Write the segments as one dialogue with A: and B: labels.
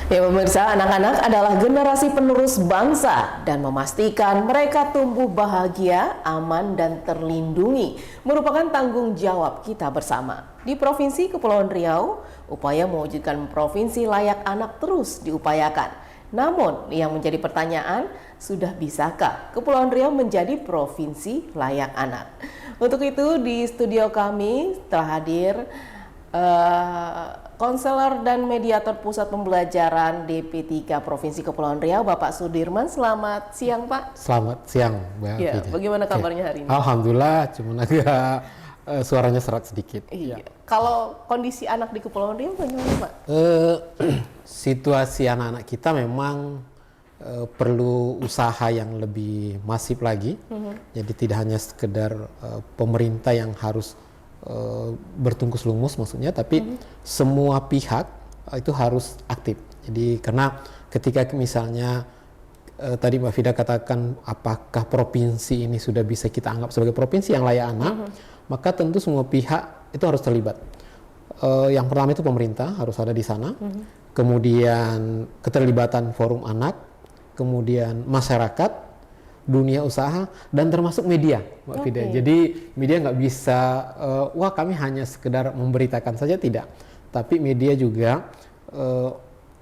A: Ya pemirsa, anak-anak adalah generasi penerus bangsa dan memastikan mereka tumbuh bahagia, aman, dan terlindungi merupakan tanggung jawab kita bersama. Di Provinsi Kepulauan Riau, upaya mewujudkan provinsi layak anak terus diupayakan. Namun, yang menjadi pertanyaan, sudah bisakah Kepulauan Riau menjadi provinsi layak anak? Untuk itu, di studio kami telah hadir konselor dan mediator Pusat Pembelajaran DP3 Provinsi Kepulauan Riau, Bapak Sudirman. Selamat siang, Pak.
B: Selamat siang, Mbak.
A: Ya, bagaimana kabarnya hari ini?
B: Alhamdulillah, cuma agak suaranya serak sedikit.
A: Iya. Kalau kondisi anak di Kepulauan Riau bagaimana, Pak?
B: Situasi anak-anak kita memang perlu usaha yang lebih masif lagi. Jadi tidak hanya sekedar pemerintah yang harus bertungkus lumus maksudnya, tapi semua pihak itu harus aktif. Jadi karena ketika misalnya tadi Mbak Fida katakan apakah provinsi ini sudah bisa kita anggap sebagai provinsi yang layak anak, maka tentu semua pihak itu harus terlibat. Yang pertama itu pemerintah harus ada di sana, kemudian keterlibatan forum anak, kemudian masyarakat, dunia usaha, dan termasuk media, Mbak Fida. Jadi media nggak bisa, wah kami hanya sekedar memberitakan saja, tidak. Tapi media juga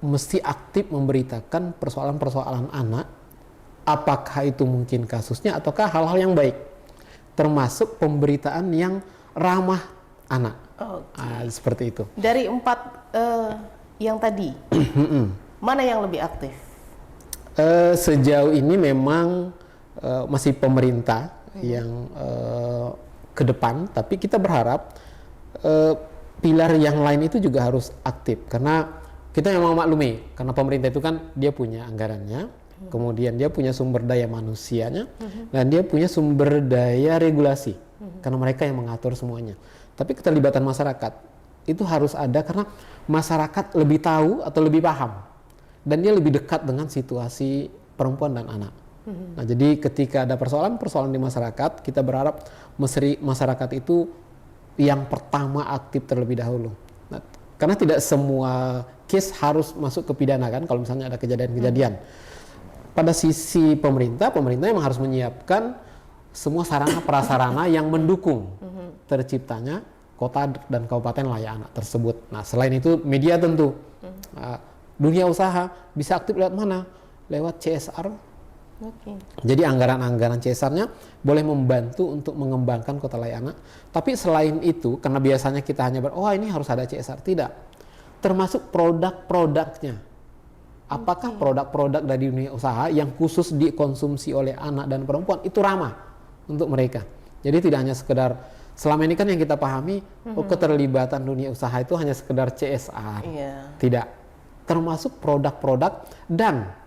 B: mesti aktif memberitakan persoalan-persoalan anak, apakah itu mungkin kasusnya, ataukah hal-hal yang baik. Termasuk pemberitaan yang ramah anak. Seperti itu.
A: Dari 4 yang tadi, mana yang lebih aktif?
B: Sejauh ini memang masih pemerintah yang ke depan, tapi kita berharap pilar yang lain itu juga harus aktif, karena kita memang maklumi, karena pemerintah itu kan dia punya anggarannya, kemudian dia punya sumber daya manusianya, dan dia punya sumber daya regulasi, karena mereka yang mengatur semuanya. Tapi keterlibatan masyarakat itu harus ada, karena masyarakat lebih tahu atau lebih paham, dan dia lebih dekat dengan situasi perempuan dan anak. Nah, jadi ketika ada persoalan-persoalan di masyarakat, kita berharap masyarakat itu yang pertama aktif terlebih dahulu. Nah, karena tidak semua case harus masuk ke pidana kan, kalau misalnya ada kejadian-kejadian. Pada sisi pemerintah memang harus menyiapkan semua sarana prasarana yang mendukung terciptanya kota dan kabupaten layak anak tersebut. Nah, selain itu media tentu, dunia usaha bisa aktif lewat mana? Lewat CSR. Jadi anggaran-anggaran CSR-nya boleh membantu untuk mengembangkan kota layak anak. Tapi selain itu, karena biasanya kita hanya ini harus ada CSR, tidak. Termasuk produk-produknya. Apakah produk-produk dari dunia usaha yang khusus dikonsumsi oleh anak dan perempuan itu ramah untuk mereka. Jadi tidak hanya sekedar, selama ini kan yang kita pahami, keterlibatan dunia usaha itu hanya sekedar CSR. Tidak. Termasuk produk-produk dan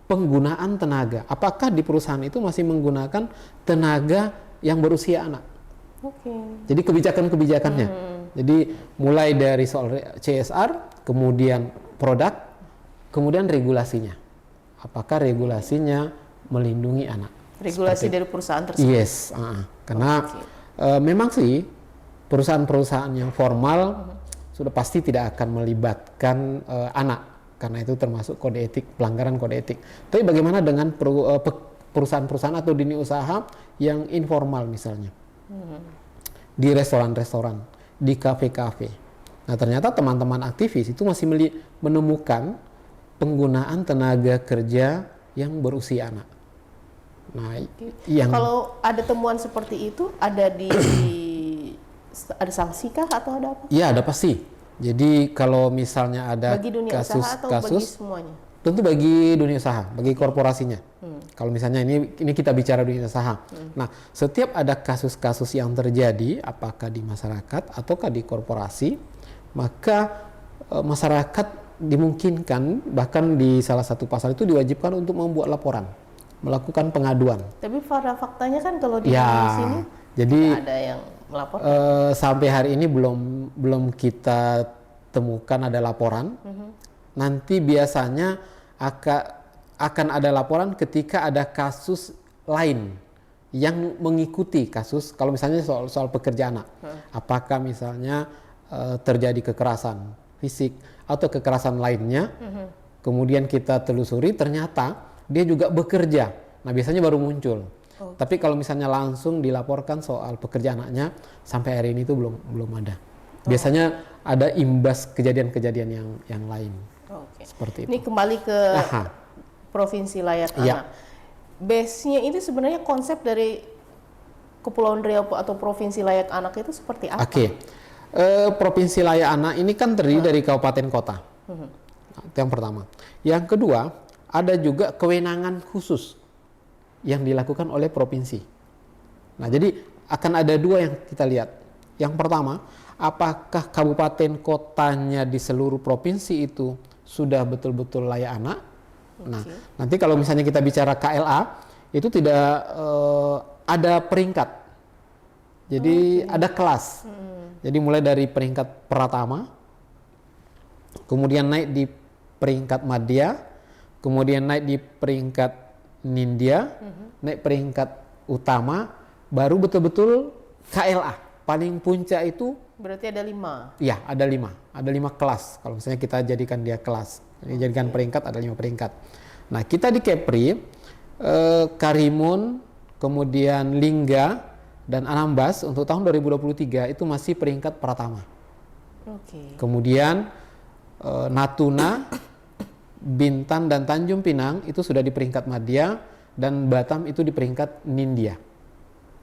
B: penggunaan tenaga. Apakah di perusahaan itu masih menggunakan tenaga yang berusia anak? Jadi kebijakan-kebijakannya. Jadi mulai dari soal CSR, kemudian produk, kemudian regulasinya. Apakah regulasinya melindungi anak?
A: Regulasi dari perusahaan tersebut?
B: Yes. Karena memang sih perusahaan-perusahaan yang formal sudah pasti tidak akan melibatkan anak. Karena itu termasuk kode etik, pelanggaran kode etik. Tapi bagaimana dengan perusahaan-perusahaan atau dunia usaha yang informal misalnya? Di restoran-restoran, di kafe-kafe. Nah, ternyata teman-teman aktivis itu masih menemukan penggunaan tenaga kerja yang berusia anak. Nah,
A: kalau ada temuan seperti itu, ada sanksi kah atau ada apa?
B: Iya, ada pasti. Jadi kalau misalnya ada
A: bagi dunia usaha atau bagi semuanya?
B: Tentu bagi dunia usaha, bagi korporasinya. Kalau misalnya ini kita bicara dunia usaha. Nah, setiap ada kasus-kasus yang terjadi, apakah di masyarakat ataukah di korporasi, maka masyarakat dimungkinkan, bahkan di salah satu pasal itu diwajibkan untuk membuat laporan, melakukan pengaduan.
A: Tapi pada faktanya kan kalau di sini
B: jadi
A: ada yang melapor.
B: Sampai hari ini belum kita temukan ada laporan. Nanti biasanya akan ada laporan ketika ada kasus lain yang mengikuti kasus. Kalau misalnya soal pekerja anak, apakah misalnya terjadi kekerasan fisik atau kekerasan lainnya, kemudian kita telusuri ternyata dia juga bekerja. Nah, biasanya baru muncul. Tapi kalau misalnya langsung dilaporkan soal pekerjaan anaknya, sampai hari ini itu belum ada. Biasanya ada imbas kejadian-kejadian yang lain. Seperti itu.
A: Ini kembali ke Provinsi Layak Anak. Base-nya itu sebenarnya konsep dari Kepulauan Riau atau Provinsi Layak Anak itu seperti apa?
B: Provinsi Layak Anak ini kan terdiri dari kabupaten kota. Itu yang pertama. Yang kedua, ada juga kewenangan khusus yang dilakukan oleh provinsi. Nah, jadi akan ada dua yang kita lihat. Yang pertama, apakah kabupaten kotanya di seluruh provinsi itu sudah betul-betul layak anak? Nah, nanti kalau misalnya kita bicara KLA, itu tidak ada peringkat. Jadi ada kelas. Jadi mulai dari peringkat pertama, kemudian naik di peringkat madya, kemudian naik di peringkat nindya, naik peringkat utama, baru betul-betul KLA. Paling puncak itu
A: berarti ada 5.
B: Ya, ada 5. Ada 5 kelas. Kalau misalnya kita jadikan dia kelas, jadikan peringkat, ada 5 peringkat. Nah, kita di Kepri, Karimun, kemudian Lingga dan Anambas untuk tahun 2023 itu masih peringkat pertama. Kemudian Natuna, Bintan dan Tanjung Pinang itu sudah di peringkat madya, dan Batam itu di peringkat nindya.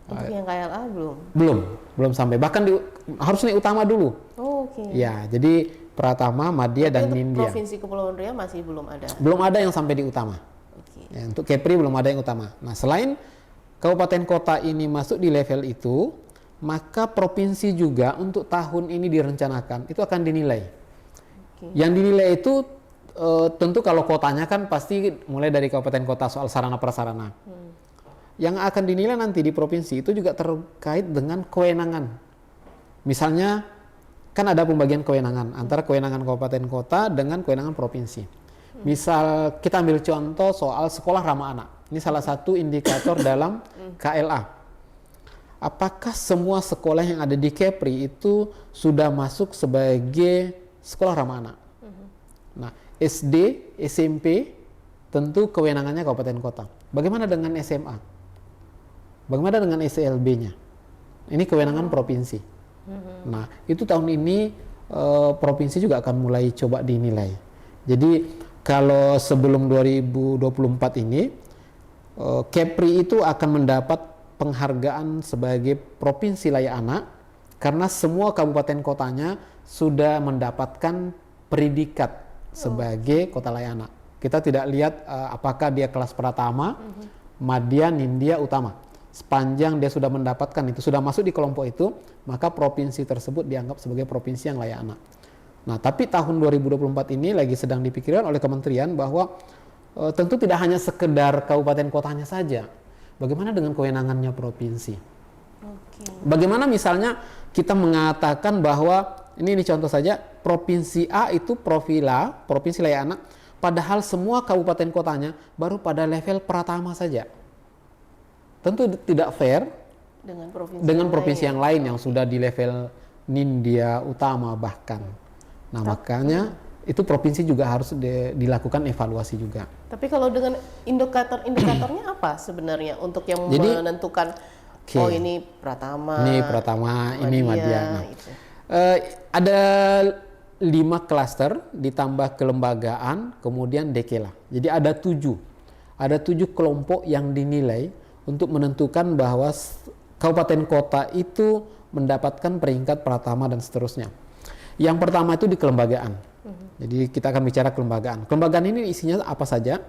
A: Untuk yang KLA belum?
B: Belum sampai. Bahkan harus naik utama dulu. Ya, jadi Pratama, Madya dan Nindya.
A: Provinsi Kepulauan Riau masih belum ada?
B: Belum ada yang sampai di utama. Ya, untuk Kepri belum ada yang utama. Nah, selain kabupaten kota ini masuk di level itu, maka provinsi juga untuk tahun ini direncanakan itu akan dinilai. Yang dinilai itu tentu kalau kotanya kan pasti mulai dari kabupaten kota soal sarana prasarana. Yang akan dinilai nanti di provinsi itu juga terkait dengan kewenangan. Misalnya kan ada pembagian kewenangan antara kewenangan kabupaten kota dengan kewenangan provinsi. Misal kita ambil contoh soal sekolah ramah anak. Ini salah satu indikator dalam KLA. Apakah semua sekolah yang ada di Kepri itu sudah masuk sebagai sekolah ramah anak? Nah, SD, SMP tentu kewenangannya kabupaten kota. Bagaimana dengan SMA? Bagaimana dengan SLB-nya? Ini kewenangan provinsi. Nah, itu tahun ini provinsi juga akan mulai coba dinilai. Jadi kalau sebelum 2024 ini, Kepri itu akan mendapat penghargaan sebagai provinsi layak anak karena semua kabupaten kotanya sudah mendapatkan predikat sebagai kota layak anak. Kita tidak lihat apakah dia kelas pertama, madya, nindya, utama. Sepanjang dia sudah mendapatkan itu, sudah masuk di kelompok itu, maka provinsi tersebut dianggap sebagai provinsi yang layak anak. Nah, tapi tahun 2024 ini lagi sedang dipikirkan oleh kementerian bahwa tentu tidak hanya sekedar kabupaten kotanya saja. Bagaimana dengan kewenangannya provinsi? Bagaimana misalnya kita mengatakan bahwa, ini contoh saja, provinsi A itu profila, provinsi layak anak, padahal semua kabupaten kotanya baru pada level pertama saja. Tentu tidak fair dengan provinsi yang lain yang sudah di level nindya, utama bahkan. Nah, makanya itu provinsi juga harus dilakukan evaluasi juga.
A: Tapi kalau dengan indikatornya apa sebenarnya untuk yang menentukan ini Pratama,
B: ini madya. Nah, ada 5 klaster ditambah kelembagaan, kemudian dekela. Jadi ada 7 kelompok yang dinilai untuk menentukan bahwa kabupaten kota itu mendapatkan peringkat pertama dan seterusnya. Yang pertama itu di kelembagaan. Jadi kita akan bicara kelembagaan. Kelembagaan ini isinya apa saja?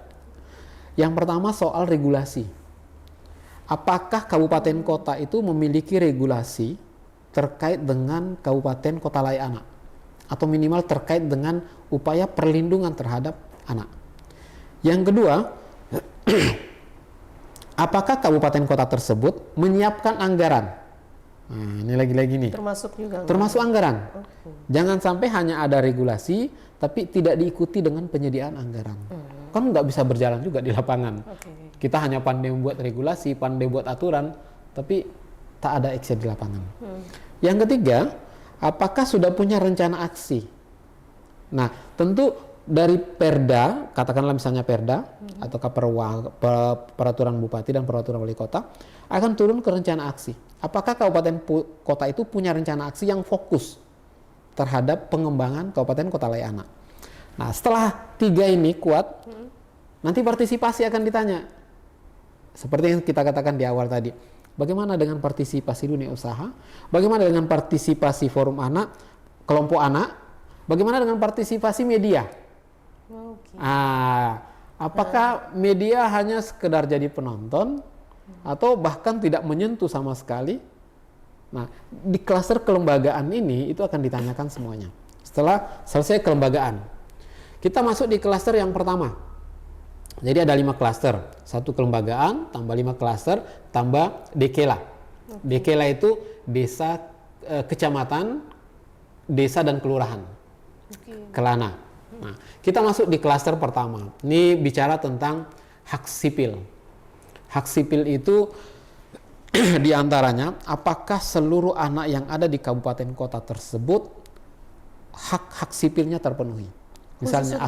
B: Yang pertama soal regulasi. Apakah kabupaten kota itu memiliki regulasi terkait dengan kabupaten kota layak anak? Atau minimal terkait dengan upaya perlindungan terhadap anak. Yang kedua, apakah kabupaten kota tersebut menyiapkan anggaran? Nah, ini lagi-lagi nih. Termasuk anggaran. Jangan sampai hanya ada regulasi, tapi tidak diikuti dengan penyediaan anggaran. Kan nggak bisa berjalan juga di lapangan. Kita hanya pandai membuat regulasi, pandai buat aturan, tapi tak ada aksi di lapangan. Yang ketiga, apakah sudah punya rencana aksi? Nah, tentu dari Perda, katakanlah misalnya Perda ataukah peraturan bupati dan peraturan wali kota akan turun ke rencana aksi. Apakah kabupaten kota itu punya rencana aksi yang fokus terhadap pengembangan kabupaten kota layak anak? Nah, setelah 3 ini kuat, nanti partisipasi akan ditanya. Seperti yang kita katakan di awal tadi. Bagaimana dengan partisipasi dunia usaha? Bagaimana dengan partisipasi forum anak, kelompok anak? Bagaimana dengan partisipasi media? Apakah media hanya sekedar jadi penonton atau bahkan tidak menyentuh sama sekali? Nah, di klaster kelembagaan ini itu akan ditanyakan semuanya. Setelah selesai kelembagaan, kita masuk di klaster yang pertama. Jadi ada 5 klaster, 1 kelembagaan tambah 5 klaster tambah dekela. Dekela itu desa, kecamatan, desa dan kelurahan. Kelana. Nah, kita masuk di klaster pertama. Ini bicara tentang hak sipil. Hak sipil itu diantaranya apakah seluruh anak yang ada di kabupaten kota tersebut hak sipilnya terpenuhi. Misalnya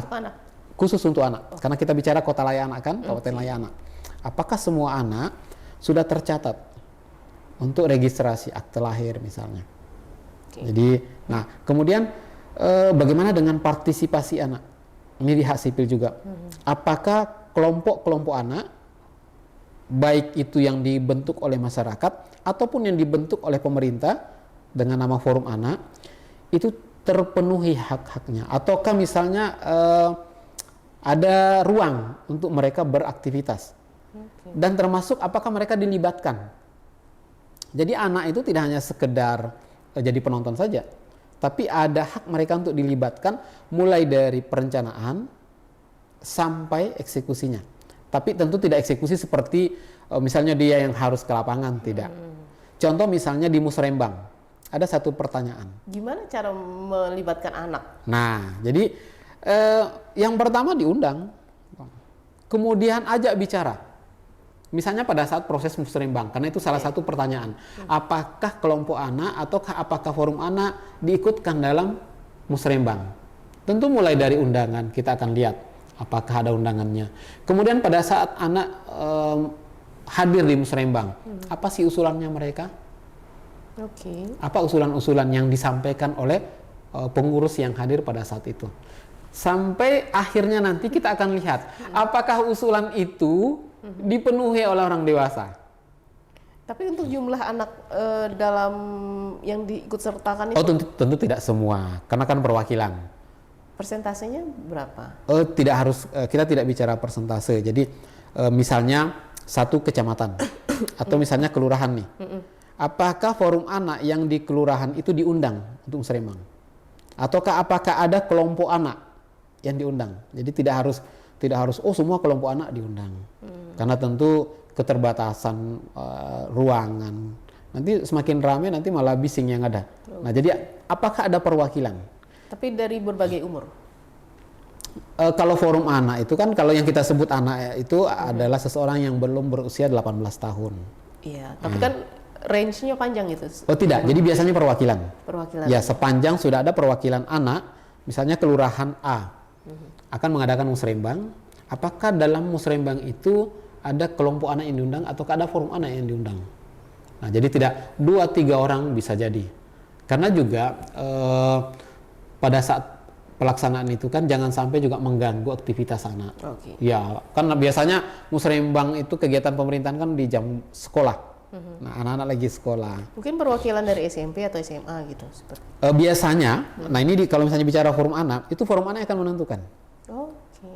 B: khusus untuk anak. Karena kita bicara kota layak anak kan, kabupaten layak anak. Apakah semua anak sudah tercatat untuk registrasi akte lahir misalnya. Jadi, nah kemudian bagaimana dengan partisipasi anak? Ini di hak sipil juga. Apakah kelompok-kelompok anak, baik itu yang dibentuk oleh masyarakat ataupun yang dibentuk oleh pemerintah dengan nama forum anak, itu terpenuhi hak-haknya? Ataukah misalnya ada ruang untuk mereka beraktivitas? Dan termasuk apakah mereka dilibatkan? Jadi anak itu tidak hanya sekedar jadi penonton saja, tapi ada hak mereka untuk dilibatkan mulai dari perencanaan sampai eksekusinya. Tapi tentu tidak eksekusi seperti misalnya dia yang harus ke lapangan, tidak. Contoh misalnya di Musrembang, ada satu pertanyaan.
A: Gimana cara melibatkan anak?
B: Nah, jadi yang pertama diundang, kemudian ajak bicara. Misalnya pada saat proses musrembang, karena itu salah satu pertanyaan. Apakah kelompok anak ataukah apakah forum anak diikutkan dalam musrembang? Tentu mulai dari undangan kita akan lihat apakah ada undangannya. Kemudian pada saat anak hadir di musrembang, apa sih usulannya mereka? Apa usulan-usulan yang disampaikan oleh pengurus yang hadir pada saat itu? Sampai akhirnya nanti kita akan lihat apakah usulan itu dipenuhi oleh orang dewasa.
A: Tapi untuk jumlah anak dalam yang diikut sertakan itu?
B: Tentu tidak semua, karena kan perwakilan.
A: Persentasenya berapa?
B: Tidak harus, kita tidak bicara persentase. Jadi misalnya satu kecamatan atau misalnya kelurahan nih. Apakah forum anak yang di kelurahan itu diundang untuk musrembang? Ataukah apakah ada kelompok anak yang diundang? Jadi tidak harus semua kelompok anak diundang. Karena tentu keterbatasan ruangan. Nanti semakin ramai nanti malah bising yang ada. Nah, jadi apakah ada perwakilan?
A: Tapi dari berbagai umur.
B: Kalau forum anak itu kan, kalau yang kita sebut anak itu adalah seseorang yang belum berusia 18 tahun.
A: Iya, tapi kan range-nya panjang gitu.
B: Tidak, jadi biasanya perwakilan.
A: Perwakilan.
B: Ya, sepanjang sudah ada perwakilan anak, misalnya kelurahan A akan mengadakan musrembang, apakah dalam musrembang itu ada kelompok anak yang diundang atau ada forum anak yang diundang? Nah, jadi tidak 2-3 orang bisa jadi. Karena juga pada saat pelaksanaan itu kan jangan sampai juga mengganggu aktivitas anak. Ya, kan biasanya musrembang itu kegiatan pemerintahan kan di jam sekolah. Nah, anak-anak lagi sekolah.
A: Mungkin perwakilan dari SMP atau SMA gitu.
B: Biasanya, nah ini kalau misalnya bicara forum anak, itu forum anak akan menentukan.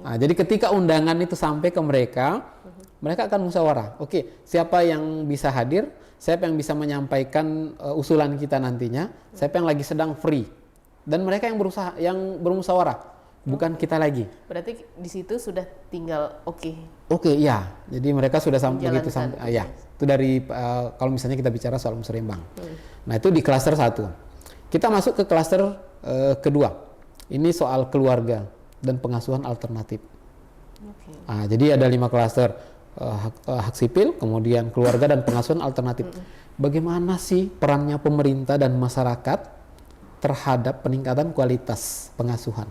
B: Nah, jadi ketika undangan itu sampai ke mereka, mereka akan musyawarah. Siapa yang bisa hadir, siapa yang bisa menyampaikan usulan kita nantinya, siapa yang lagi sedang free, dan mereka yang bermusyawarah, bukan kita lagi.
A: Berarti di situ sudah tinggal
B: ya. Jadi mereka sudah sampai ya. Itu dari kalau misalnya kita bicara soal musrembang. Nah, itu di klaster 1. Kita masuk ke klaster kedua. Ini soal keluarga dan pengasuhan alternatif. Nah, jadi ada 5 klaster, hak sipil, kemudian keluarga dan pengasuhan alternatif. Bagaimana sih perannya pemerintah dan masyarakat terhadap peningkatan kualitas pengasuhan?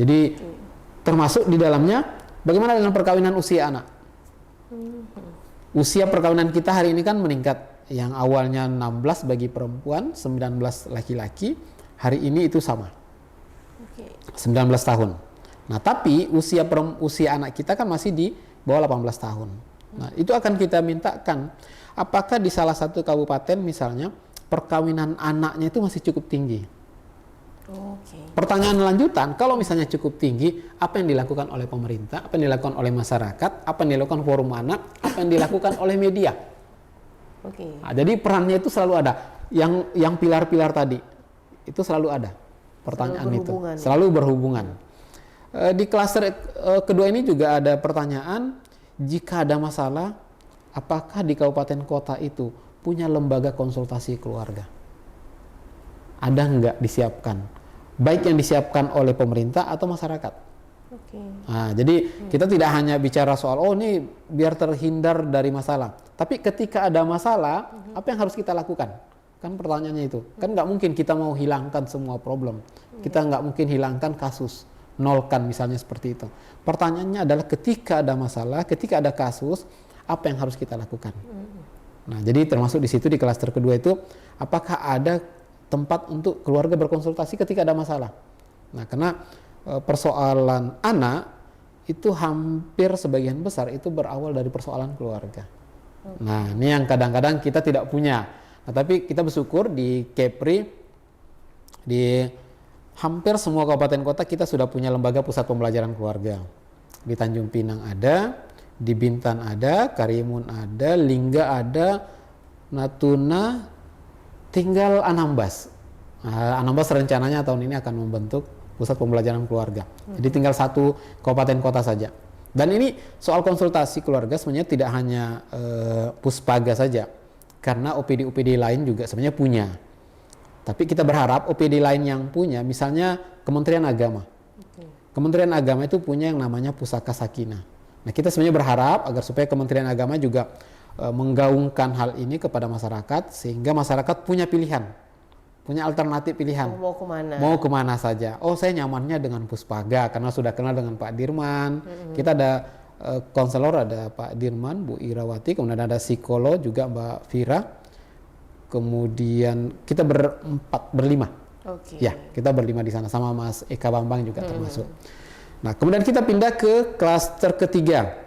B: Jadi termasuk di dalamnya bagaimana dengan perkawinan usia anak. Usia perkawinan kita hari ini kan meningkat, yang awalnya 16 bagi perempuan, 19 laki-laki, hari ini itu sama, 19 tahun. Nah tapi usia anak kita kan masih di bawah 18 tahun. Nah itu akan kita mintakan, apakah di salah satu kabupaten misalnya perkawinan anaknya itu masih cukup tinggi. Pertanyaan lanjutan, kalau misalnya cukup tinggi, apa yang dilakukan oleh pemerintah, apa yang dilakukan oleh masyarakat, apa yang dilakukan forum anak, apa yang dilakukan oleh media. Nah, jadi perannya itu selalu ada. Yang pilar-pilar tadi itu selalu ada. Pertanyaan itu selalu berhubungan. Di klaster kedua ini juga ada pertanyaan, jika ada masalah, apakah di kabupaten kota itu punya lembaga konsultasi keluarga? Ada nggak disiapkan? Baik yang disiapkan oleh pemerintah atau masyarakat. Nah, jadi kita tidak hanya bicara soal ini biar terhindar dari masalah, tapi ketika ada masalah, apa yang harus kita lakukan? Kan pertanyaannya itu. Kan nggak mungkin kita mau hilangkan semua problem. Kita nggak mungkin hilangkan kasus, nolkan misalnya seperti itu. Pertanyaannya adalah ketika ada masalah, ketika ada kasus, apa yang harus kita lakukan? Nah, jadi termasuk di situ di klaster kedua itu, apakah ada tempat untuk keluarga berkonsultasi ketika ada masalah. Nah, karena persoalan anak itu hampir sebagian besar itu berawal dari persoalan keluarga. Nah, ini yang kadang-kadang kita tidak punya. Nah, tapi kita bersyukur di Kepri, di hampir semua kabupaten kota kita sudah punya lembaga pusat pembelajaran keluarga. Di Tanjung Pinang ada, di Bintan ada, Karimun ada, Lingga ada, Natuna, tinggal Anambas. Anambas rencananya tahun ini akan membentuk pusat pembelajaran keluarga. Jadi tinggal satu kabupaten kota saja. Dan ini soal konsultasi keluarga sebenarnya tidak hanya Puspaga saja, karena OPD-OPD lain juga sebenarnya punya. Tapi kita berharap OPD lain yang punya, misalnya Kementerian Agama. Kementerian Agama itu punya yang namanya Pusaka Sakinah. Nah, kita sebenarnya berharap agar supaya Kementerian Agama juga menggaungkan hal ini kepada masyarakat, sehingga masyarakat punya pilihan, punya alternatif pilihan.
A: Mau kemana?
B: Mau kemana saja. Oh, saya nyamannya dengan Puspaga karena sudah kenal dengan Pak Dirman. Kita ada konselor, ada Pak Dirman, Bu Irawati, kemudian ada psikolog juga Mbak Vira. Kemudian kita berlima. Ya, kita berlima di sana sama Mas Eka Bambang juga termasuk. Nah, kemudian kita pindah ke klaster ketiga.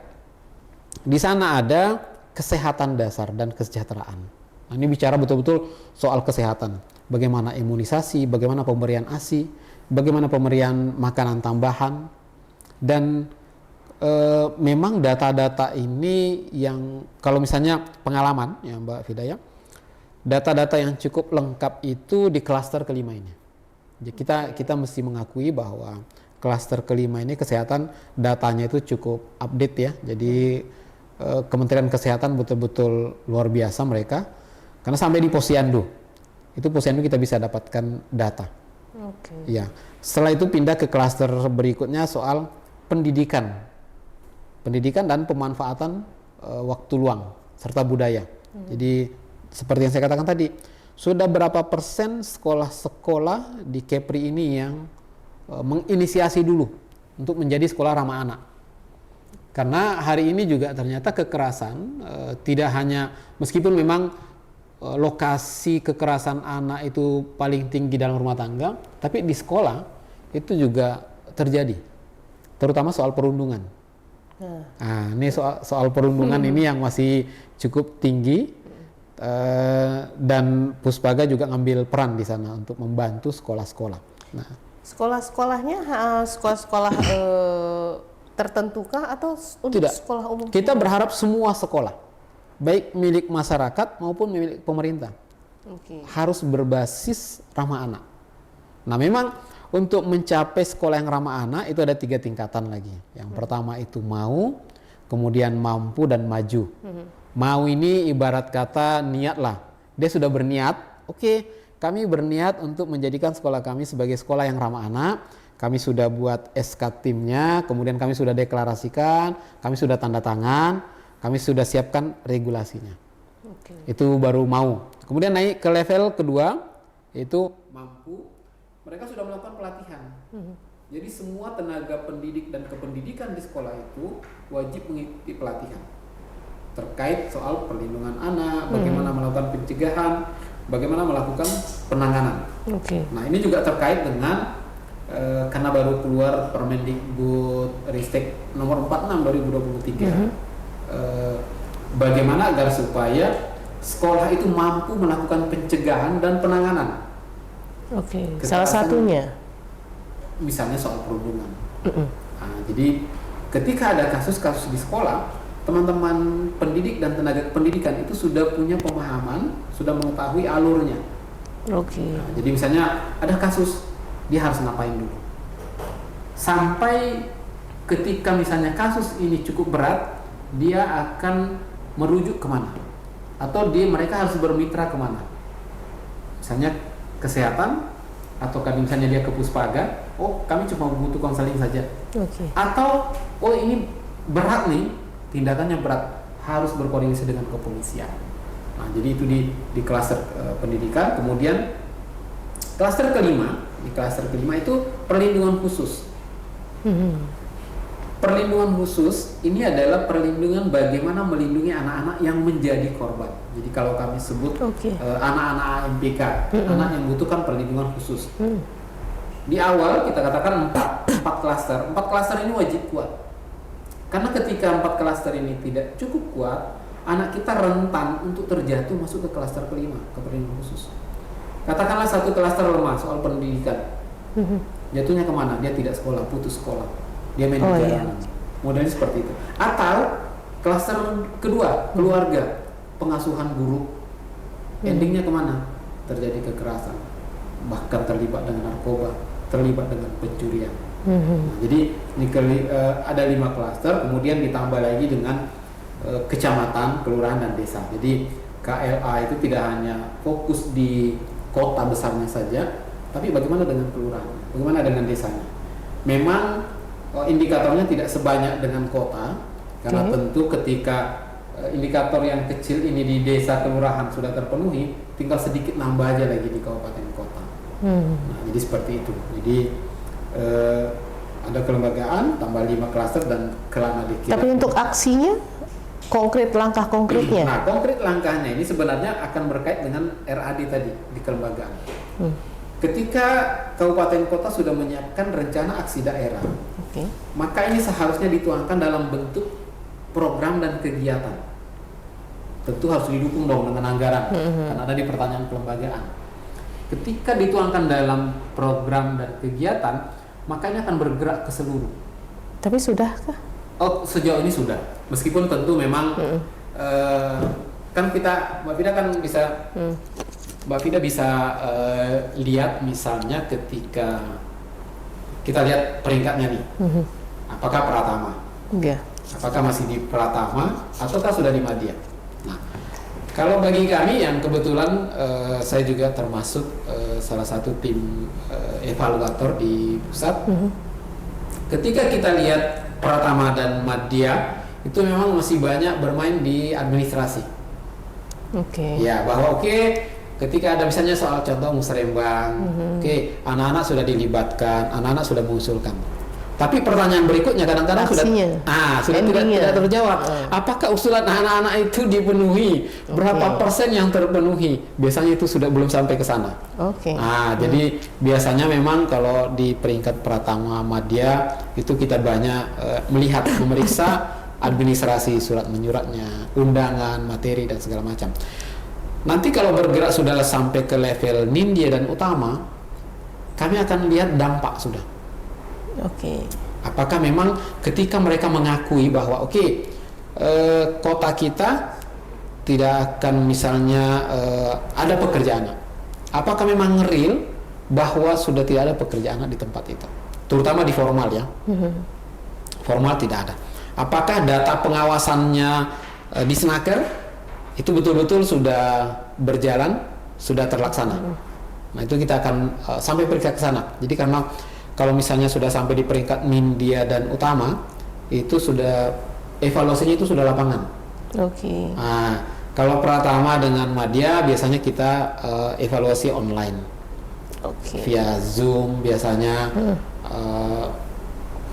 B: Di sana ada kesehatan dasar dan kesejahteraan. Nah, ini bicara betul-betul soal kesehatan. Bagaimana imunisasi, bagaimana pemberian ASI, bagaimana pemberian makanan tambahan. Dan memang data-data ini yang kalau misalnya pengalaman ya Mbak Fidaya, data-data yang cukup lengkap itu di klaster kelima ini. Jadi kita mesti mengakui bahwa klaster kelima ini kesehatan datanya itu cukup update ya. Jadi Kementerian Kesehatan betul-betul luar biasa mereka, karena sampai di Posyandu kita bisa dapatkan data. Ya, setelah itu pindah ke klaster berikutnya soal pendidikan dan pemanfaatan waktu luang serta budaya. Jadi seperti yang saya katakan tadi, sudah berapa persen sekolah-sekolah di Kepri ini yang menginisiasi dulu untuk menjadi sekolah ramah anak. Karena hari ini juga ternyata kekerasan tidak hanya, meskipun memang lokasi kekerasan anak itu paling tinggi dalam rumah tangga, tapi di sekolah itu juga terjadi, terutama soal perundungan. Nah, ini soal perundungan ini yang masih cukup tinggi, dan Puspaga juga ngambil peran di sana untuk membantu sekolah-sekolah. Nah,
A: sekolah-sekolahnya sekolah-sekolah tertentukah atau untuk
B: tidak.
A: Sekolah umum?
B: Kita berharap semua sekolah, baik milik masyarakat maupun milik pemerintah, harus berbasis ramah anak. Nah, memang untuk mencapai sekolah yang ramah anak itu ada 3 tingkatan lagi. Yang pertama itu mau, kemudian mampu dan maju. Mau ini ibarat kata niatlah. Dia sudah berniat, oke, kami berniat untuk menjadikan sekolah kami sebagai sekolah yang ramah anak. Kami sudah buat SK timnya, kemudian kami sudah deklarasikan, kami sudah tanda tangan, kami sudah siapkan regulasinya. Itu baru mau. Kemudian naik ke level kedua, yaitu mampu. Mereka sudah melakukan pelatihan.
C: Jadi semua tenaga pendidik dan kependidikan di sekolah itu wajib mengikuti pelatihan terkait soal perlindungan anak, bagaimana melakukan pencegahan, bagaimana melakukan penanganan. Nah, ini juga terkait dengan karena baru keluar Permendikbud Ristek nomor 46 2023. Bagaimana agar supaya sekolah itu mampu melakukan pencegahan dan penanganan.
A: Salah satunya
C: Misalnya soal perundungan. Nah, jadi ketika ada kasus-kasus di sekolah, teman-teman pendidik dan tenaga pendidikan itu sudah punya pemahaman, sudah mengetahui alurnya. Nah, jadi misalnya ada kasus, dia harus ngapain dulu. Sampai ketika misalnya kasus ini cukup berat, dia akan merujuk kemana? Atau mereka harus bermitra kemana? Misalnya kesehatan, atau misalnya dia ke Puspaga, oh kami cuma butuh konseling saja. Atau oh ini berat nih, tindakannya berat, harus berkoordinasi dengan kepolisian. Nah, jadi itu di klaster pendidikan. Kemudian klaster kelima, di klaster kelima itu perlindungan khusus. Perlindungan khusus ini adalah perlindungan bagaimana melindungi anak-anak yang menjadi korban. Jadi kalau kami sebut anak-anak AMPK, anak yang membutuhkan perlindungan khusus. Di awal kita katakan 4 klaster. 4 klaster ini wajib kuat. Karena ketika 4 klaster ini tidak cukup kuat, anak kita rentan untuk terjatuh masuk ke klaster kelima, ke perlindungan khusus. Katakanlah satu klaster lemah soal pendidikan. Jatuhnya kemana? Dia tidak sekolah, putus sekolah. Dia main di jalanan. Modelnya seperti itu. Atau klaster kedua, keluarga, pengasuhan buruk. Endingnya kemana? Terjadi kekerasan, bahkan terlibat dengan narkoba, terlibat dengan pencurian. Nah, jadi ini ada 5 klaster, kemudian ditambah lagi dengan kecamatan, kelurahan dan desa. Jadi KLA itu tidak hanya fokus di kota besarnya saja, tapi bagaimana dengan kelurahan, bagaimana dengan desanya. Memang indikatornya tidak sebanyak dengan kota, karena tentu ketika indikator yang kecil ini di desa kelurahan sudah terpenuhi, tinggal sedikit nambah aja lagi di kabupaten kota. Nah, jadi seperti itu. Jadi ada kelembagaan, tambah 5 klaster dan kelana dikira.
A: Tapi untuk aksinya, konkret langkah konkretnya?
C: Nah, konkret langkahnya ini sebenarnya akan berkait dengan RAD tadi di kelembagaan. Ketika kabupaten kota sudah menyiapkan rencana aksi daerah, maka ini seharusnya dituangkan dalam bentuk program dan kegiatan. Tentu harus didukung dong dengan anggaran, karena ada di pertanyaan kelembagaan. Ketika dituangkan dalam program dan kegiatan, maka ini akan bergerak ke seluruh.
A: Tapi sudahkah?
C: Oh, sejauh ini sudah. Meskipun tentu memang kan Mbak Fida kan bisa Mbak Fida bisa lihat misalnya ketika kita lihat peringkatnya nih, apakah Pratama, apakah masih di Pratama, ataukah sudah di Madya. Nah, kalau bagi kami yang kebetulan saya juga termasuk salah satu tim evaluator di pusat, ketika kita lihat Pratama dan Madya itu memang masih banyak bermain di administrasi. Ya, bahwa ketika ada misalnya soal contoh musrembang, anak-anak sudah dilibatkan, anak-anak sudah mengusulkan. Tapi pertanyaan berikutnya kadang-kadang sudah tidak terjawab. Apakah usulan anak-anak itu dipenuhi? Berapa persen yang terpenuhi? Biasanya itu sudah belum sampai ke sana. Jadi biasanya memang kalau di peringkat Pratama Madya itu kita banyak melihat, memeriksa administrasi, surat menyuratnya, undangan, materi dan segala macam. Nanti kalau bergerak sudah sampai ke level Nindya dan Utama, kami akan lihat dampak sudah. Apakah memang ketika mereka mengakui bahwa kota kita tidak akan misalnya ada pekerjaan, apakah memang real bahwa sudah tidak ada pekerjaan di tempat itu, terutama di formal ya. Formal tidak ada. Apakah data pengawasannya di Snaker itu betul-betul sudah berjalan, sudah terlaksana. Nah, itu kita akan sampai peringkat ke sana. Jadi karena kalau misalnya sudah sampai di peringkat Nindya dan Utama, itu sudah evaluasinya itu sudah lapangan. Nah, kalau Pratama dengan Madya biasanya kita evaluasi online, via Zoom biasanya.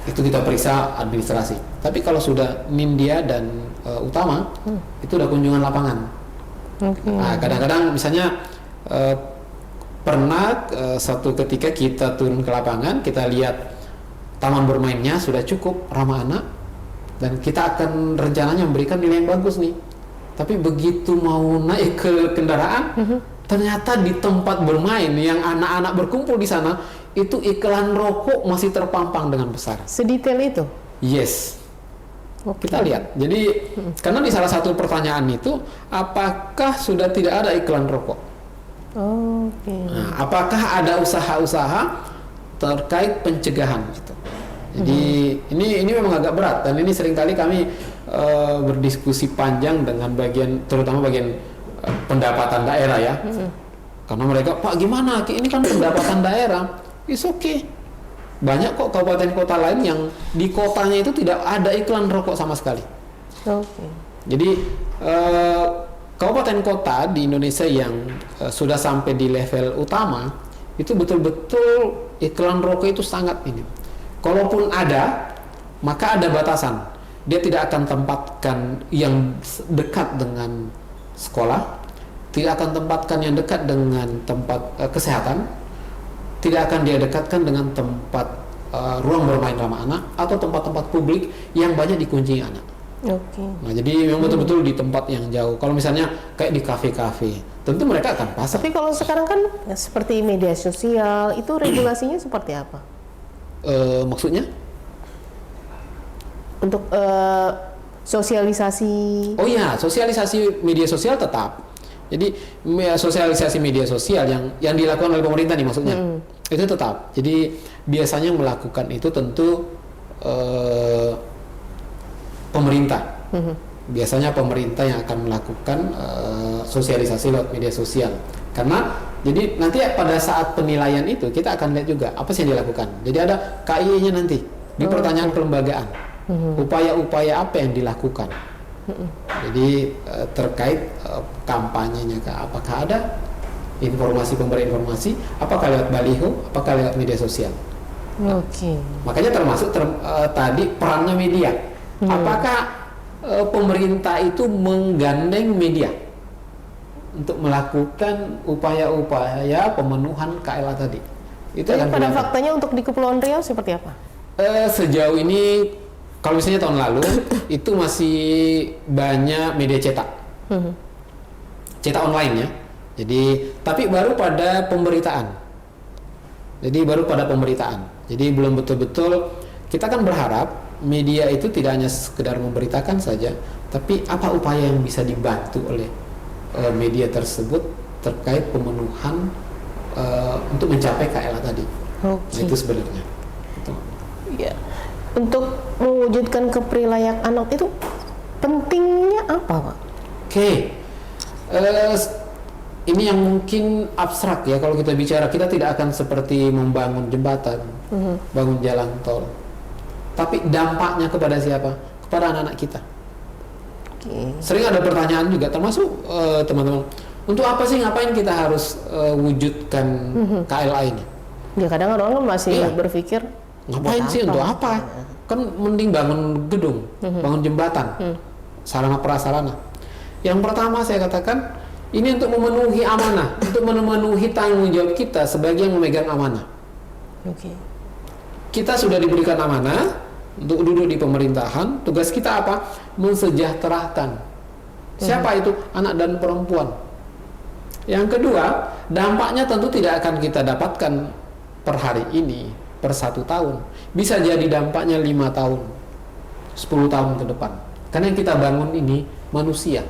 C: itu kita periksa administrasi. Tapi kalau sudah Nindya dan Utama, itu udah kunjungan lapangan. Nah, kadang-kadang misalnya pernah satu ketika kita turun ke lapangan, kita lihat taman bermainnya sudah cukup ramah anak, dan kita akan rencananya memberikan nilai yang bagus nih. Tapi begitu mau naik ke kendaraan, ternyata di tempat bermain yang anak-anak berkumpul di sana, itu iklan rokok masih terpampang dengan besar.
A: Sedetail itu?
C: Yes. Kita lihat. Jadi karena di salah satu pertanyaan itu, apakah sudah tidak ada iklan rokok? Nah, apakah ada usaha-usaha terkait pencegahan gitu? Jadi ini memang agak berat, dan ini seringkali kami berdiskusi panjang dengan terutama bagian pendapatan daerah ya. Karena mereka, Pak gimana? Ini kan pendapatan daerah. It's okay. Banyak kok kabupaten kota lain yang di kotanya itu tidak ada iklan rokok sama sekali. Jadi kabupaten kota di Indonesia yang sudah sampai di level utama itu betul-betul iklan rokok itu sangat minim. Kalaupun ada, maka ada batasan. Dia tidak akan tempatkan yang dekat dengan sekolah, tidak akan tempatkan yang dekat dengan tempat kesehatan, tidak akan dia dekatkan dengan tempat ruang bermain ramah anak atau tempat-tempat publik yang banyak dikunjungi anak. Nah, jadi memang betul-betul di tempat yang jauh. Kalau misalnya kayak di kafe-kafe, tentu mereka akan pasang.
A: Tapi kalau sekarang kan seperti media sosial, itu regulasinya seperti apa?
C: Maksudnya?
A: Untuk sosialisasi.
C: Oh iya, sosialisasi media sosial tetap. Jadi sosialisasi media sosial yang dilakukan oleh pemerintah nih maksudnya, itu tetap. Jadi biasanya melakukan itu tentu pemerintah. Biasanya pemerintah yang akan melakukan sosialisasi lewat media sosial. Karena jadi nanti pada saat penilaian itu kita akan lihat juga apa sih yang dilakukan. Jadi ada KIE-nya nanti di pertanyaan kelembagaan. Upaya-upaya apa yang dilakukan. Jadi terkait kampanyenya, apakah ada pemberi informasi, apakah lewat baliho, apakah lewat media sosial. Makanya termasuk tadi perannya media. Apakah pemerintah itu menggandeng media untuk melakukan upaya-upaya pemenuhan KLA tadi? Itu
A: jadi pada faktanya untuk di Kepulauan Riau seperti apa?
C: Sejauh ini kalau misalnya tahun lalu itu masih banyak media cetak, cetak online ya. Jadi tapi baru pada pemberitaan. Jadi belum betul-betul. Kita kan berharap media itu tidak hanya sekedar memberitakan saja, tapi apa upaya yang bisa dibantu oleh media tersebut terkait pemenuhan untuk mencapai KLA tadi. Nah, itu sebenarnya.
A: Ya. Untuk mewujudkan keprilayak anak itu pentingnya apa, Pak?
C: Ini yang mungkin abstrak ya kalau kita bicara. Kita tidak akan seperti membangun jembatan, bangun jalan tol. Tapi dampaknya kepada siapa? Kepada anak-anak kita. Sering ada pertanyaan juga, termasuk teman-teman, untuk apa sih, ngapain kita harus wujudkan KLA ini?
A: Ya kadang orang masih berpikir,
C: ngapain sih, untuk apa? Kan mending bangun gedung, bangun jembatan, sarana prasarana. Yang pertama saya katakan, ini untuk memenuhi amanah, untuk memenuhi tanggung jawab kita sebagai yang memegang amanah. Kita sudah diberikan amanah untuk duduk di pemerintahan. Tugas kita apa? Mensejahterakan. Siapa itu? Anak dan perempuan. Yang kedua, dampaknya tentu tidak akan kita dapatkan per hari ini, per 1 tahun. Bisa jadi dampaknya 5 tahun, 10 tahun ke depan. Karena yang kita bangun ini manusia.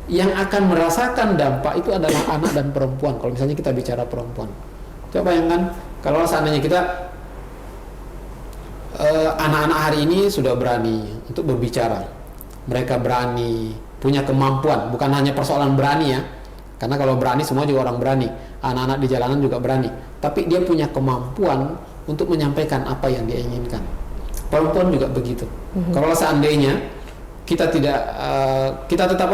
C: Yang akan merasakan dampak itu adalah anak dan perempuan. Kalau misalnya kita bicara perempuan, coba bayangkan kalau seandainya kita anak-anak hari ini sudah berani untuk berbicara, mereka berani, punya kemampuan, bukan hanya persoalan berani ya, karena kalau berani semua juga orang berani, anak-anak di jalanan juga berani, tapi dia punya kemampuan untuk menyampaikan apa yang dia inginkan. Perempuan juga begitu. Kalau seandainya kita tidak, kita tetap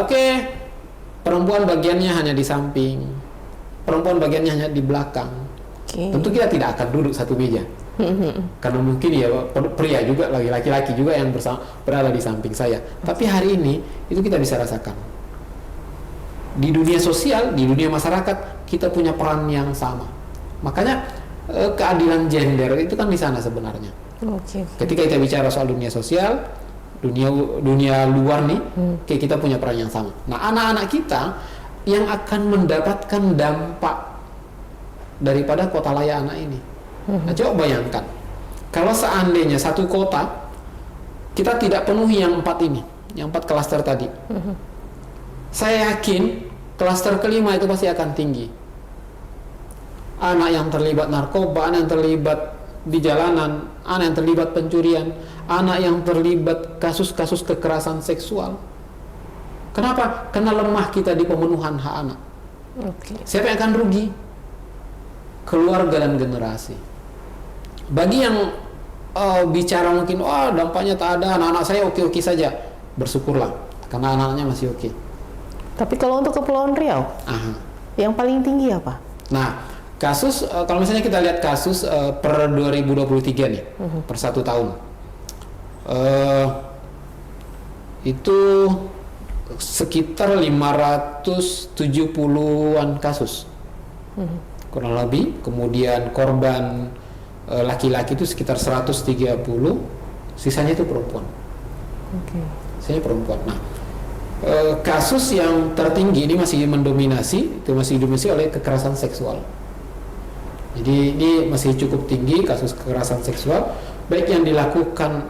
C: perempuan bagiannya hanya di samping, perempuan bagiannya hanya di belakang,
B: Tentu kita tidak akan duduk satu meja. Karena mungkin ya pria juga, laki-laki juga yang berada di samping saya. Tapi hari ini itu kita bisa rasakan. Di dunia sosial, di dunia masyarakat, kita punya peran yang sama. Makanya keadilan gender itu kan di sana sebenarnya. Ketika kita bicara soal dunia sosial, dunia luar nih, kita punya peran yang sama. Nah, anak-anak kita yang akan mendapatkan dampak daripada kota layak anak ini. Nah, coba bayangkan, kalau seandainya satu kota kita tidak penuhi yang 4 ini, yang 4 klaster tadi, saya yakin klaster kelima itu pasti akan tinggi. Anak yang terlibat narkoba, anak yang terlibat di jalanan, anak yang terlibat pencurian, anak yang terlibat kasus-kasus kekerasan seksual. Kenapa? Karena lemah kita di pemenuhan hak anak. Siapa yang akan rugi? Keluarga dan generasi. Bagi yang bicara mungkin, dampaknya tak ada, anak-anak saya oke-oke saja, bersyukurlah, karena anak-anaknya masih oke.
A: Tapi kalau untuk Kepulauan Riau, yang paling tinggi apa?
B: Nah, kasus, kalau misalnya kita lihat kasus per 2023 nih, per 1 tahun, itu sekitar 570-an kasus, kurang lebih. Kemudian korban laki-laki itu sekitar 130, sisanya itu perempuan. Sisanya perempuan. Nah, kasus yang tertinggi ini masih mendominasi oleh kekerasan seksual. Jadi ini masih cukup tinggi kasus kekerasan seksual, baik yang dilakukan,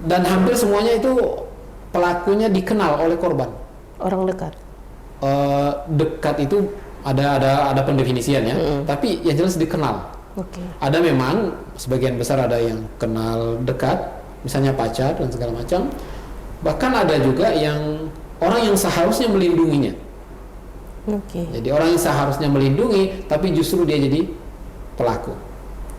B: dan hampir semuanya itu pelakunya dikenal oleh korban.
A: Orang dekat.
B: Dekat itu ada pendefinisian ya, tapi yang jelas dikenal. Ada memang sebagian besar ada yang kenal dekat, misalnya pacar dan segala macam. Bahkan ada juga yang orang yang seharusnya melindunginya. Jadi orang yang seharusnya melindungi, tapi justru dia jadi pelaku.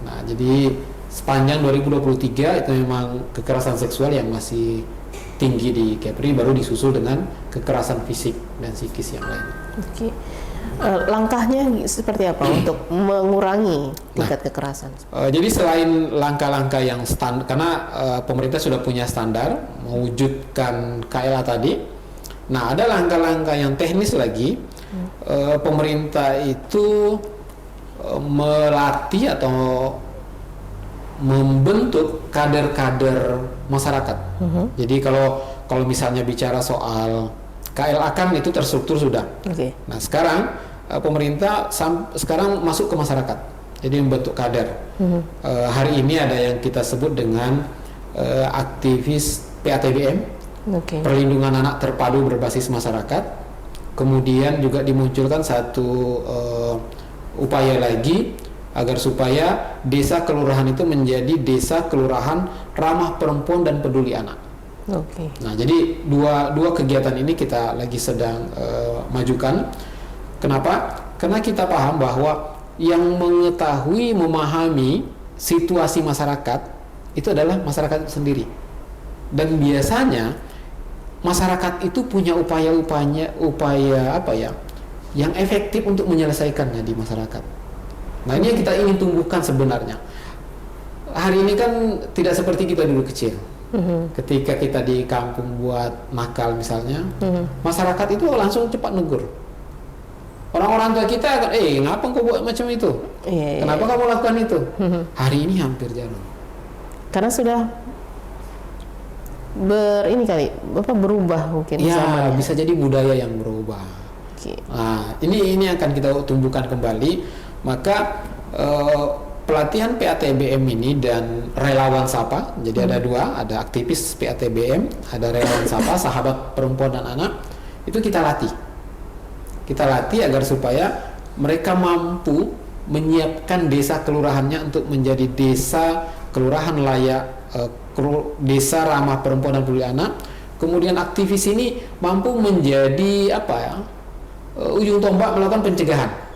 B: Nah, jadi sepanjang 2023 itu memang kekerasan seksual yang masih tinggi di Kepri, baru disusul dengan kekerasan fisik dan psikis yang lain. Langkahnya seperti apa untuk mengurangi tingkat kekerasan? Jadi selain langkah-langkah yang standar, karena pemerintah sudah punya standar mewujudkan KLA tadi. Nah, ada langkah-langkah yang teknis lagi. Pemerintah itu melatih atau membentuk kader-kader masyarakat. Jadi kalau misalnya bicara soal KLA kan itu terstruktur sudah. Nah, sekarang pemerintah sekarang masuk ke masyarakat. Jadi membentuk kader. Hari ini ada yang kita sebut dengan aktivis PATBM, perlindungan anak terpadu berbasis masyarakat. Kemudian juga dimunculkan satu upaya lagi agar supaya desa kelurahan itu menjadi desa kelurahan ramah perempuan dan peduli anak. Nah, jadi dua kegiatan ini kita lagi sedang majukan. Kenapa? Karena kita paham bahwa yang mengetahui, memahami situasi masyarakat itu adalah masyarakat itu sendiri. Dan biasanya masyarakat itu punya upaya apa ya, yang efektif untuk menyelesaikannya di masyarakat. Nah, ini yang kita ingin tumbuhkan sebenarnya. Hari ini kan tidak seperti kita dulu kecil. Ketika kita di kampung buat nakal misalnya, masyarakat itu langsung cepat negur. Orang-orang tua kita akan, ngapa kau buat macam itu? Kenapa kamu lakukan itu? Hari ini hampir jarang. Karena sudah berubah mungkin. Ya, bisa jadi budaya yang berubah. Nah, ini akan kita tumbuhkan kembali. Maka pelatihan PATBM ini dan relawan Sapa, jadi ada dua, ada aktivis PATBM, ada relawan Sapa, sahabat perempuan dan anak, itu kita latih. Kita latih agar supaya mereka mampu menyiapkan desa kelurahannya untuk menjadi desa kelurahan layak, desa ramah perempuan dan peduli anak. Kemudian aktivis ini mampu menjadi ujung tombak melakukan pencegahan.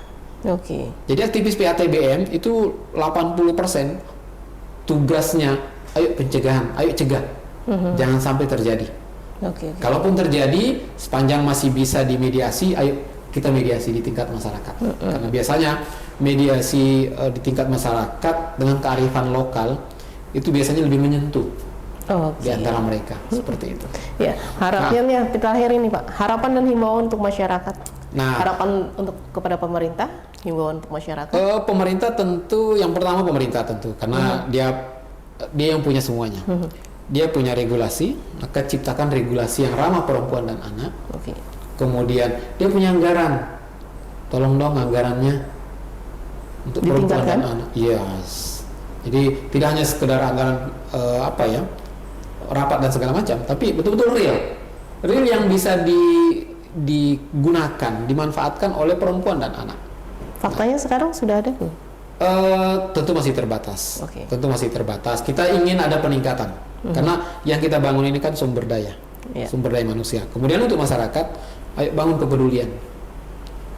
B: Jadi aktivis PATBM itu 80% tugasnya ayo pencegahan, ayo cegah, jangan sampai terjadi. Kalaupun terjadi, sepanjang masih bisa dimediasi, ayo kita mediasi di tingkat masyarakat. Karena biasanya mediasi di tingkat masyarakat dengan kearifan lokal itu biasanya lebih menyentuh di antara mereka, seperti itu.
A: Ya, harapannya terakhir ini Pak, harapan dan himbauan untuk masyarakat.
B: Nah,
A: harapan untuk kepada pemerintah, himbauan untuk masyarakat.
B: Pemerintah tentu, yang pertama pemerintah tentu, karena dia yang punya semuanya. Dia punya regulasi, maka ciptakan regulasi yang ramah perempuan dan anak. Kemudian dia punya anggaran, tolong dong anggarannya untuk perempuan dan anak. Yes. Jadi tidak hanya sekedar anggaran rapat dan segala macam, tapi betul-betul real yang bisa digunakan, dimanfaatkan oleh perempuan dan anak.
A: Faktanya sekarang sudah ada belum?
B: Tentu masih terbatas. Tentu masih terbatas. Kita ingin ada peningkatan, karena yang kita bangun ini kan sumber daya manusia. Kemudian untuk masyarakat, ayo bangun kepedulian.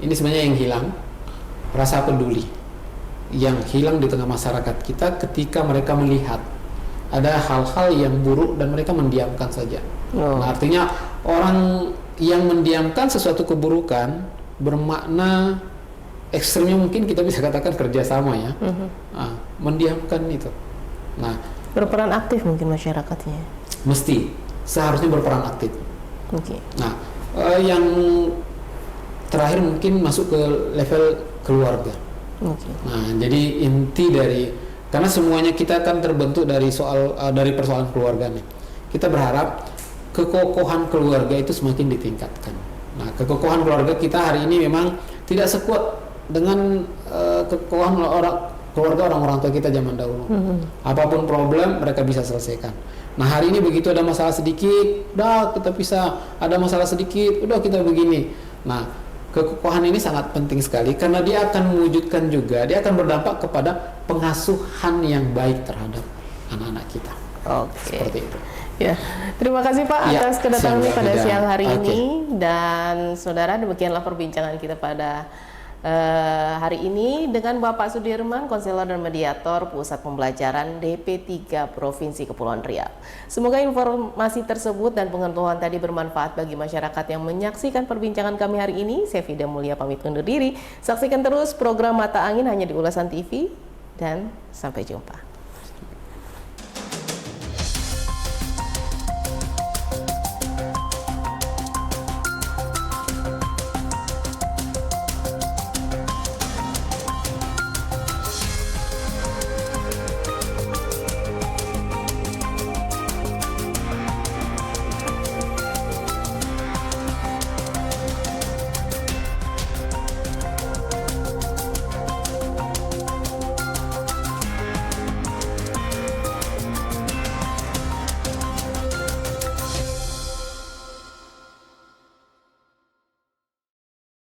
B: Ini sebenarnya yang hilang, rasa peduli yang hilang di tengah masyarakat kita ketika mereka melihat ada hal-hal yang buruk dan mereka mendiamkan saja. Nah, artinya orang yang mendiamkan sesuatu keburukan bermakna ekstrimnya mungkin kita bisa katakan kerjasama ya. Mendiamkan itu. Nah,
A: berperan aktif mungkin masyarakatnya.
B: Mesti, seharusnya berperan aktif. Nah, yang terakhir mungkin masuk ke level keluarga. Nah, jadi inti dari, karena semuanya kita kan terbentuk dari persoalan keluarga nih. Kita berharap kekokohan keluarga itu semakin ditingkatkan. Nah, kekokohan keluarga kita hari ini memang tidak sekuat dengan kekokohan keluarga orang-orang tua kita zaman dahulu. Apapun problem mereka bisa selesaikan. Nah, hari ini begitu ada masalah sedikit, udah kita pisah. Ada masalah sedikit, udah kita begini. Nah, kekokohan ini sangat penting sekali karena dia akan mewujudkan juga, dia akan berdampak kepada pengasuhan yang baik terhadap anak-anak kita. Seperti itu.
A: Ya, terima kasih Pak atas kedatangannya pada siang hari ini. Dan saudara, demikianlah perbincangan kita pada hari ini dengan Bapak Sudirman, konselor dan mediator Pusat Pembelajaran DP3 Provinsi Kepulauan Riau. Semoga informasi tersebut dan pengetahuan tadi bermanfaat bagi masyarakat yang menyaksikan perbincangan kami hari ini. Saya Fida Mulia pamit undur diri. Saksikan terus program Mata Angin hanya di Ulasan TV dan sampai jumpa.